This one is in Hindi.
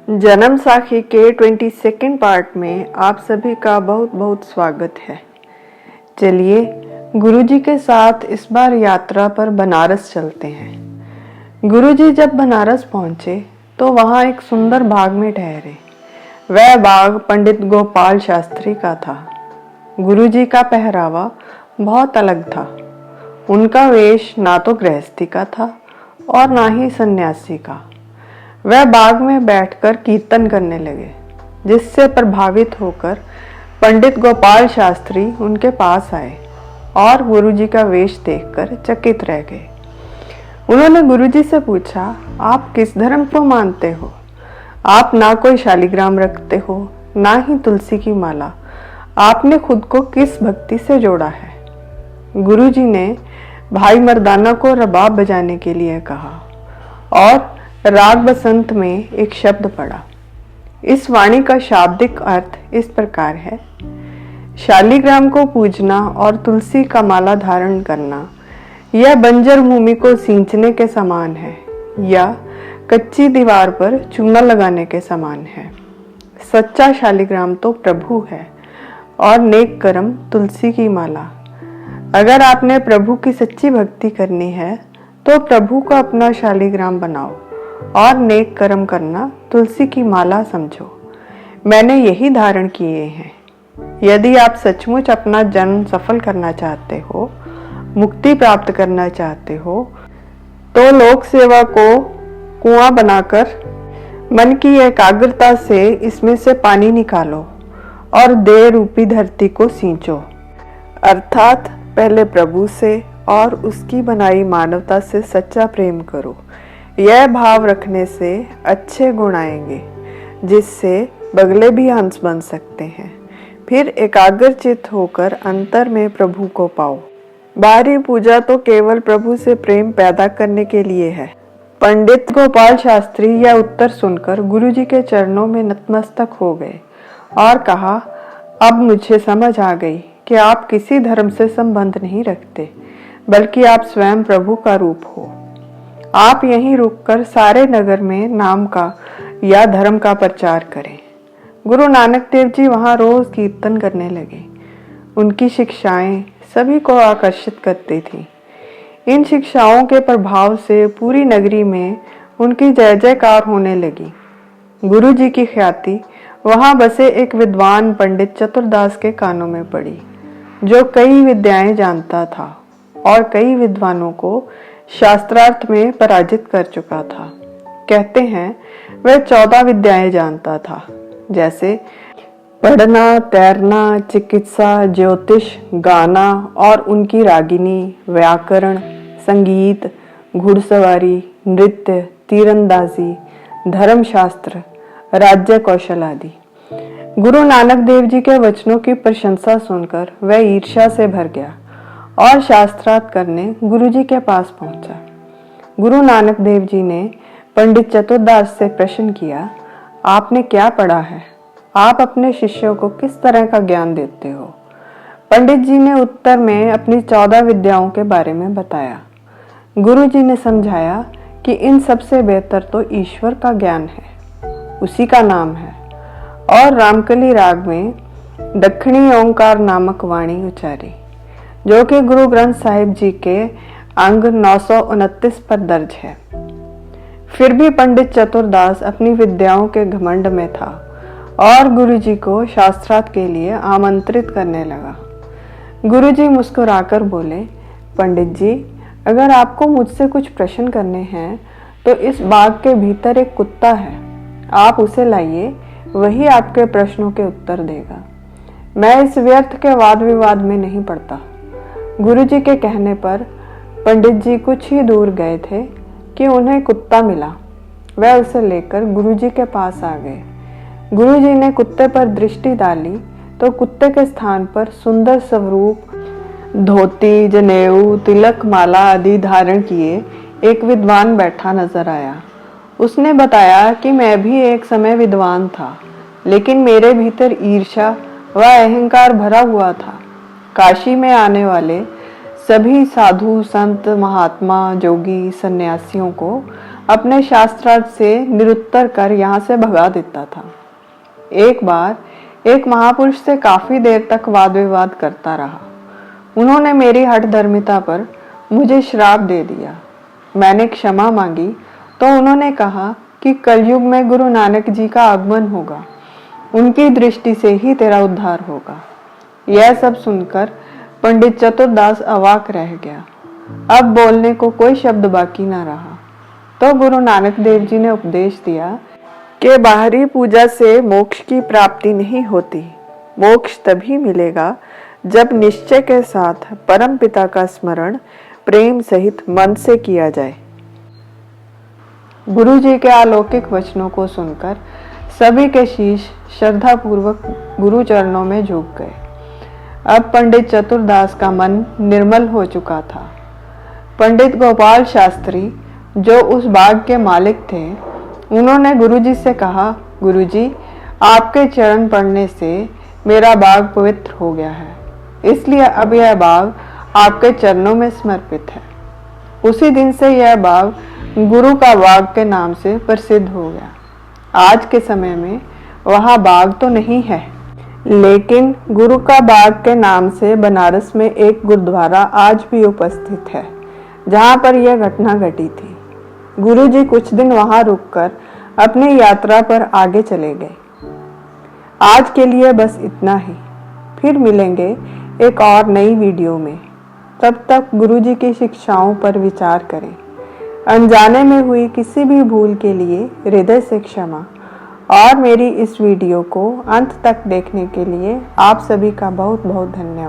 जन्म साखी के 22nd पार्ट में आप सभी का बहुत बहुत स्वागत है। चलिए गुरुजी के साथ इस बार यात्रा पर बनारस चलते हैं। गुरुजी जब बनारस पहुंचे तो वहां एक सुंदर बाग में ठहरे। वह बाग पंडित गोपाल शास्त्री का था। गुरुजी का पहरावा बहुत अलग था। उनका वेश ना तो गृहस्थी का था और ना ही सन्यासी का। वह बाग में बैठकर कीर्तन करने लगे, जिससे प्रभावित होकर पंडित गोपाल शास्त्री उनके पास आए और गुरुजी का वेश देखकर चकित रह गए। उन्होंने गुरुजी से पूछा, आप किस धर्म को मानते हो? आप ना कोई शालिग्राम रखते हो, ना ही तुलसी की माला। आपने खुद को किस भक्ति से जोड़ा है? गुरुजी ने भाई मर्दाना को रबाब बजाने के लिए कहा और राग बसंत में एक शब्द पड़ा। इस वाणी का शाब्दिक अर्थ इस प्रकार है, शालिग्राम को पूजना और तुलसी का माला धारण करना यह बंजर भूमि को सींचने के समान है या कच्ची दीवार पर चूना लगाने के समान है। सच्चा शालिग्राम तो प्रभु है और नेक कर्म तुलसी की माला। अगर आपने प्रभु की सच्ची भक्ति करनी है तो प्रभु को अपना शालिग्राम बनाओ और नेक कर्म करना तुलसी की माला समझो। मैंने यही धारण किए हैं। यदि आप सचमुच अपना जन्म सफल करना चाहते हो, मुक्ति प्राप्त करना चाहते हो, तो लोक सेवा को कुआं बनाकर मन की एकाग्रता से इसमें से पानी निकालो और देह रूपी धरती को सींचो। अर्थात पहले प्रभु से और उसकी बनाई मानवता से सच्चा प्रेम करो। यह भाव रखने से अच्छे गुण आएंगे, जिससे बगले भी हंस बन सकते हैं। फिर एकाग्रचित होकर अंतर में प्रभु को पाओ। बाहरी पूजा तो केवल प्रभु से प्रेम पैदा करने के लिए है। पंडित गोपाल शास्त्री यह उत्तर सुनकर गुरुजी के चरणों में नतमस्तक हो गए और कहा, अब मुझे समझ आ गई कि आप किसी धर्म से संबंध नहीं रखते, बल्कि आप स्वयं प्रभु का रूप हो। आप यहीं रुककर सारे नगर में नाम का या धर्म का प्रचार करें। गुरु नानक देव जी वहां रोज कीर्तन करने लगे। उनकी शिक्षाएं सभी को आकर्षित करती थी। इन शिक्षाओं के प्रभाव से पूरी नगरी में उनकी जय जयकार होने लगी। गुरु जी की ख्याति वहां बसे एक विद्वान पंडित चतुरदास के कानों में पड़ी, जो कई विद्याएं जानता था और कई विद्वानों को शास्त्रार्थ में पराजित कर चुका था। कहते हैं वह 14 विद्याएं जानता था, जैसे पढ़ना, तैरना, चिकित्सा, ज्योतिष, गाना और उनकी रागिनी, व्याकरण, संगीत, घुड़सवारी, नृत्य, तीरंदाजी, धर्मशास्त्र, राज्य कौशल आदि। गुरु नानक देव जी के वचनों की प्रशंसा सुनकर वह ईर्ष्या से भर गया और शास्त्रार्थ करने गुरुजी के पास पहुंचा। गुरु नानक देव जी ने पंडित चतुरदास से प्रश्न किया, आपने क्या पढ़ा है? आप अपने शिष्यों को किस तरह का ज्ञान देते हो? पंडित जी ने उत्तर में अपनी 14 विद्याओं के बारे में बताया। गुरु जी ने समझाया कि इन सबसे बेहतर तो ईश्वर का ज्ञान है, उसी का नाम है, और रामकली राग में दक्षिणी ओंकार नामक वाणी उचारी, जो कि गुरु ग्रंथ साहिब जी के अंग 929 पर दर्ज है। फिर भी पंडित चतुरदास अपनी विद्याओं के घमंड में था और गुरुजी को शास्त्रार्थ के लिए आमंत्रित करने लगा। गुरुजी मुस्कुराकर बोले, पंडित जी, अगर आपको मुझसे कुछ प्रश्न करने हैं तो इस बाग के भीतर एक कुत्ता है, आप उसे लाइए, वही आपके प्रश्नों के उत्तर देगा। मैं इस व्यर्थ के वाद विवाद में नहीं पड़ता। गुरुजी के कहने पर पंडित जी कुछ ही दूर गए थे कि उन्हें कुत्ता मिला। वह उसे लेकर गुरुजी के पास आ गए। गुरुजी ने कुत्ते पर दृष्टि डाली तो कुत्ते के स्थान पर सुंदर स्वरूप, धोती, जनेऊ, तिलक, माला आदि धारण किए एक विद्वान बैठा नजर आया। उसने बताया कि मैं भी एक समय विद्वान था, लेकिन मेरे भीतर ईर्ष्या व अहंकार भरा हुआ था। काशी में आने वाले सभी साधु, संत, महात्मा, जोगी, सन्यासियों को अपने शास्त्रार्थ से निरुत्तर कर यहाँ से भगा देता था। एक बार एक महापुरुष से काफी देर तक वाद विवाद करता रहा। उन्होंने मेरी हठधर्मिता पर मुझे श्राप दे दिया। मैंने क्षमा मांगी तो उन्होंने कहा कि कलयुग में गुरु नानक जी का आगमन होगा, उनकी दृष्टि से ही तेरा उद्धार होगा। यह सब सुनकर पंडित चतुरदास अवाक रह गया। अब बोलने को कोई शब्द बाकी न रहा। तो गुरु नानक देव जी ने उपदेश दिया कि बाहरी पूजा से मोक्ष की प्राप्ति नहीं होती। मोक्ष तभी मिलेगा जब निश्चय के साथ परम पिता का स्मरण प्रेम सहित मन से किया जाए। गुरु जी के अलौकिक वचनों को सुनकर सभी के शीश श्रद्धा पूर्वक गुरु चरणों में झुक गए। अब पंडित चतुरदास का मन निर्मल हो चुका था। पंडित गोपाल शास्त्री जो उस बाग के मालिक थे, उन्होंने गुरुजी से कहा, गुरुजी, आपके चरण पड़ने से मेरा बाग पवित्र हो गया है, इसलिए अब यह बाग आपके चरणों में समर्पित है। उसी दिन से यह बाग गुरु का बाग के नाम से प्रसिद्ध हो गया। आज के समय में वहाँ बाग तो नहीं है, लेकिन गुरु का बाग के नाम से बनारस में एक गुरुद्वारा आज भी उपस्थित है, जहाँ पर यह घटना घटी थी। गुरु जी कुछ दिन वहाँ रुककर अपनी यात्रा पर आगे चले गए। आज के लिए बस इतना ही। फिर मिलेंगे एक और नई वीडियो में। तब तक गुरु जी की शिक्षाओं पर विचार करें। अनजाने में हुई किसी भी भूल के लिए हृदय से क्षमा। और मेरी इस वीडियो को अंत तक देखने के लिए आप सभी का बहुत बहुत धन्यवाद।